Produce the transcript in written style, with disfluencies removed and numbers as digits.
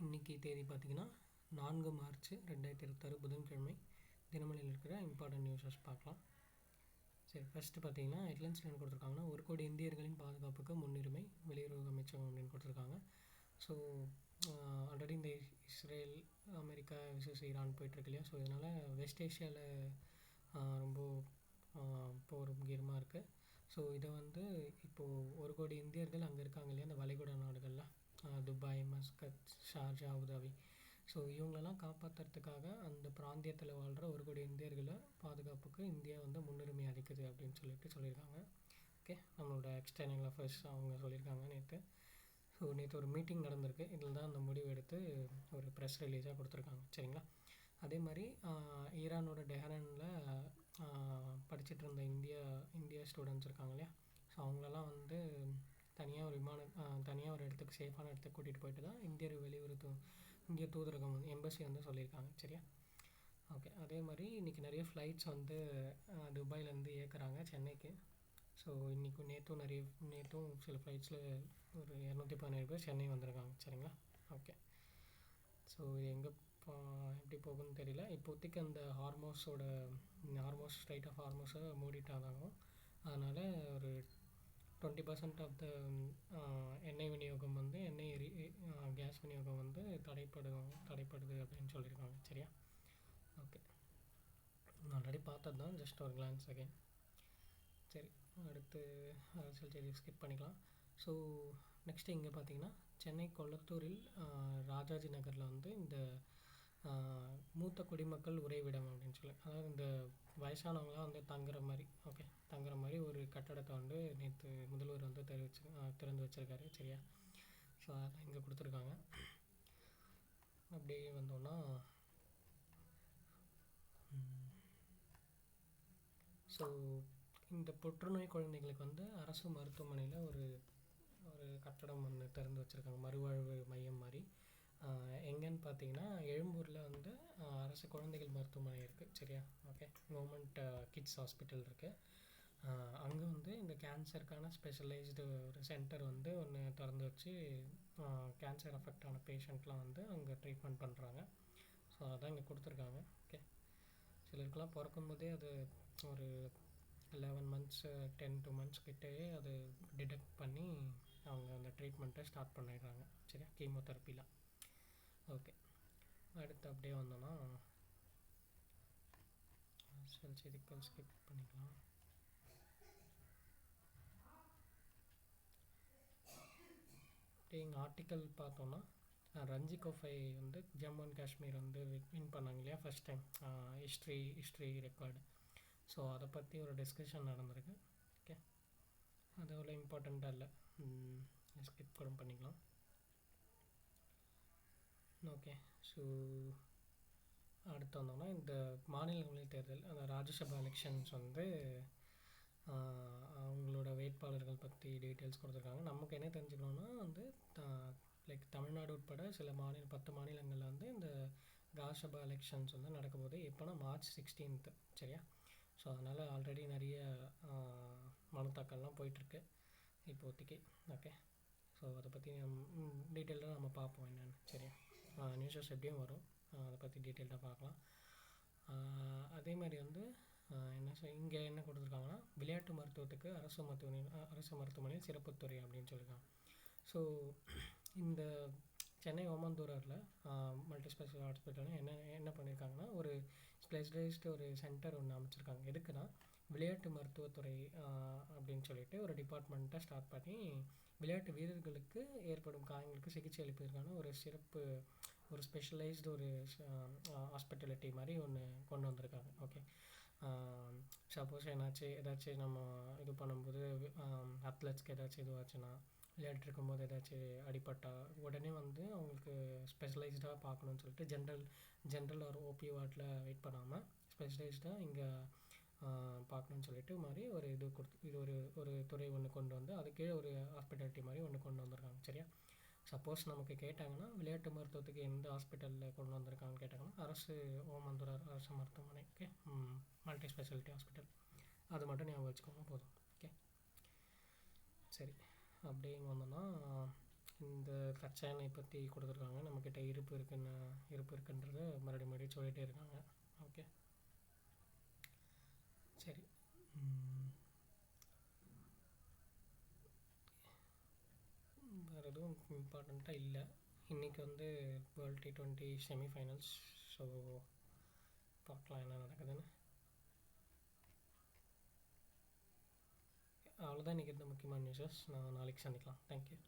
இன்றைக்கி தேதி பார்த்திங்கன்னா 4 மார்ச் 2026 புதன்கிழமை. தினமணியில் இருக்கிற இம்பார்ட்டன்ட் நியூஸஸ் பார்க்கலாம். சரி, ஃபஸ்ட்டு பார்த்திங்கன்னா ஹெட்லைன்ஸ் என்ன கொடுத்துருக்காங்கன்னா, 1 கோடி இந்தியர்களின் பாதுகாப்புக்கு முன்னுரிமை வெளியுறவு அமைச்சகம் அப்படின்னு கொடுத்துருக்காங்க. ஸோ ஆல்ரெடி இந்த இஸ்ரேல் அமெரிக்கா விசஸ் ஈரான் போயிட்டுருக்கு இல்லையா. ஸோ இதனால் வெஸ்ட் ஏஷியாவில் ரொம்ப போர் முக்கியமாக இருக்குது. ஸோ இதை இப்போது 1 கோடி இந்தியர்கள் அங்கே இருக்காங்க இல்லையா, அந்த வளைகுடா நாடுகளில் Dubai, Muscat, Sharjah, Abu Dhabi. So இவங்களெல்லாம் காப்பாற்றுறதுக்காக அந்த பிராந்தியத்தில் வாழ்கிற 1 கோடி இந்தியர்களை பாதுகாப்புக்கு இந்தியா முன்னுரிமை அளிக்குது அப்படின்னு சொல்லியிருக்காங்க. ஓகே, நம்மளோட எக்ஸ்டர்னல் அஃபேர்ஸ் அவங்க சொல்லியிருக்காங்க நேற்று. ஸோ நேற்று ஒரு மீட்டிங் நடந்திருக்கு. இதில் தான் அந்த முடிவு எடுத்து ஒரு ப்ரெஸ் ரிலீஸாக கொடுத்துருக்காங்க. சரிங்களா. அதே மாதிரி ஈரானோட டெஹரானில் படிச்சுட்டு இருந்த இந்தியா ஸ்டூடெண்ட்ஸ் இருக்காங்க இல்லையா. ஸோ அவங்களெல்லாம் தனியாக ஒரு இடத்துக்கு சேஃபான இடத்துக்கு கூட்டிகிட்டு போயிட்டு தான் இந்திய தூதரகம் எம்பசி சொல்லியிருக்காங்க. சரியா. ஓகே, அதே மாதிரி இன்றைக்கி நிறைய ஃப்ளைட்ஸ் துபாயிலேருந்து இயக்குறாங்க சென்னைக்கு. ஸோ நேற்றும் சில ஃப்ளைட்ஸில் ஒரு 217 பேர் சென்னை வந்திருக்காங்க. சரிங்களா. ஓகே, ஸோ இது எப்படி போகுதுன்னு தெரியல. இப்போதைக்கு அந்த ஹார்மோஸ் ஸ்ட்ரைட் ஆஃப் ஹார்மோஸை மூடிட்டாங்க. அதனால் ஒரு 20% ஆஃப் த எண்ணெய் விநியோகம் கேஸ் விநியோகம் தடைப்படுது அப்படின்னு சொல்லியிருக்காங்க. சரியா. ஓகே, ஆல்ரெடி பார்த்தது தான், ஜஸ்ட் ஒரு கிளான்ஸ் அகைன். சரி, அடுத்து அரசியல் செய்தி ஸ்கிப் பண்ணிக்கலாம். ஸோ நெக்ஸ்ட்டு இங்கே பார்த்தீங்கன்னா சென்னை கொளத்தூரில் ராஜாஜி நகரில் இந்த மூத்த குடிமக்கள் உறைவிடம் அப்படின்னு சொல்லி, அதாவது இந்த வயசானவங்களாம் தங்குற மாதிரி ஒரு கட்டடத்தை நேற்று முதல்வர் திறந்து வச்சுருக்காரு. சரியா. ஸோ அதான் இங்கே கொடுத்துருக்காங்க. அப்படியே வந்தோன்னா ஸோ இந்த புற்றுநோய் குழந்தைங்களுக்கு அரசு மருத்துவமனையில் ஒரு கட்டடம் திறந்து வச்சுருக்காங்க, மறுவாழ்வு மையம் மாதிரி. எங்கேன்னு பார்த்தீங்கன்னா எழும்பூரில் அரசு குழந்தைகள் மருத்துவமனை இருக்குது. சரியா. ஓகே, கவர்மெண்ட் கிட்ஸ் ஹாஸ்பிட்டல் இருக்குது. அங்கே இந்த கேன்சருக்கான ஸ்பெஷலைஸ்டு ஒரு சென்டர் ஒன்று திறந்து வச்சு கேன்சர் அஃபெக்ட் ஆன பேஷண்ட்லாம் அங்கே ட்ரீட்மெண்ட் பண்ணுறாங்க. ஸோ அதான் இங்கே கொடுத்துருக்காங்க. ஓகே, சிலருக்கெல்லாம் பிறக்கும்போதே அது ஒரு 11 months 10 months கிட்டேயே அது டிடெக்ட் பண்ணி அவங்க அந்த ட்ரீட்மெண்ட்டை ஸ்டார்ட் பண்ணிடுறாங்க. சரியா, கீமோதெரப்பிலாம். ஓகே, அடுத்து அப்படியே வந்தோன்னா செய்திகள் ஸ்கிப் பண்ணிக்கலாம். அப்படியே இங்கே ஆர்டிக்கல் பார்த்தோன்னா, ரஞ்சி கோப்பை ஜம்மு அண்ட் காஷ்மீர் வின் பண்ணாங்க இல்லையா first time, history record. So அதை பற்றி ஒரு டிஸ்கஷன் நடந்திருக்கு. ஓகே, அது அவ்வளோ இம்பார்ட்டண்ட்டாக இல்லை, ஸ்கிப் கூட பண்ணிக்கலாம். ஓகே, ஸோ அடுத்து வந்தோம்னா இந்த மாநிலங்களின் தேர்தல், அந்த ராஜ்யசபா எலெக்ஷன்ஸ் அவங்களோட வேட்பாளர்கள் பற்றி டீட்டெயில்ஸ் கொடுத்துருக்காங்க. நமக்கு என்ன தெரிஞ்சுக்கணுன்னா லைக் தமிழ்நாடு உட்பட சில 10 மாநிலங்களில் இந்த ராஜ்யசபா எலெக்ஷன்ஸ் நடக்க போகுது. எப்போனா March 16th. சரியா. ஸோ அதனால் ஆல்ரெடி நிறைய மனுத்தாக்கள்லாம் போயிட்டுருக்கு இப்போதைக்கு. ஓகே, ஸோ அதை பற்றி டீட்டெயில்டாக நம்ம பார்ப்போம் என்னென்னு. சரியா, நியூஸஸ் எப்படியும் வரும், அதை பற்றி டீட்டெயில்டாக பார்க்கலாம். அதே மாதிரி இங்கே என்ன கொடுத்துருக்காங்கன்னா, விளையாட்டு மருத்துவத்துக்கு அரசு மருத்துவமனையில் சிறப்புத்துறை அப்படின்னு சொல்லியிருக்காங்க. ஸோ இந்த சென்னை ஓமந்தூராரில் மல்டி ஸ்பெஷல் ஹாஸ்பிட்டல் என்ன பண்ணியிருக்காங்கன்னா, ஒரு ஸ்பெஷலைஸ்டு ஒரு சென்டர் ஒன்று அமைச்சிருக்காங்க. எதுக்குன்னா, விளையாட்டு மருத்துவத்துறை அப்படின்னு சொல்லிட்டு ஒரு டிபார்ட்மெண்ட்டை ஸ்டார்ட் பண்ணி விளையாட்டு வீரர்களுக்கு ஏற்படும் காயங்களுக்கு சிகிச்சை அளிப்பதற்கான ஒரு ஸ்பெஷலைஸ்டு ஒரு ஹாஸ்பிட்டாலிட்டி மாதிரி ஒன்று கொண்டு வந்திருக்காங்க. ஓகே, சப்போஸ் ஏதாச்சும் நம்ம இது பண்ணும்போது அத்லெட்ஸ்க்கு ஏதாச்சும் இதுவாச்சுன்னா, விளையாட்டு இருக்கும்போது ஏதாச்சும் அடிப்பட்டால் உடனே அவங்களுக்கு ஸ்பெஷலைஸ்டாக பார்க்கணுன்னு சொல்லிட்டு ஜென்ரல் ஒரு ஓபி வார்டில் வெயிட் பண்ணாமல் ஸ்பெஷலைஸ்டாக இங்கே பார்க்கணுன்னு சொல்லிட்டு மாதிரி இது ஒரு துறை ஒன்று கொண்டு வந்து அது கீழே ஒரு ஹாஸ்பிட்டாலிட்டி மாதிரி ஒன்று கொண்டு வந்திருக்காங்க. சரியா. சப்போஸ் நமக்கு கேட்டாங்கன்னா, விளையாட்டு மருத்துவத்துக்கு எந்த ஹாஸ்பிட்டலில் கொண்டு வந்திருக்காங்கன்னு கேட்டாங்கன்னா, அரசு ஓமந்தூரார் அரசு மருத்துவமனை. ஓகே, மல்டி ஸ்பெஷாலிட்டி ஹாஸ்பிட்டல், அது மட்டும் ஞாபகம் வச்சுக்கோங்க போதும். ஓகே, சரி. அப்படியே வந்தோம்னா இந்த கச்சா எண்ணெய் பற்றி கொடுத்துருக்காங்க. நம்மக்கிட்ட இருப்பு இருக்குன்றத மறுபடியும் சொல்லிகிட்டே இருக்காங்க. ஓகே, சரி. வேறு எதுவும் இம்பார்ட்டண்ட்டாக இல்லை. இன்றைக்கி வந்து வேர்ல்டு T20 செமிஃபைனல்ஸ். ஸோ பார்க்கலாம் என்ன நடக்குதுன்னு. அவ்வளோதான் இன்றைக்கி இருந்த முக்கியமான நியூஸஸ். நான் நாளைக்கு சந்திக்கலாம். தேங்க்யூ.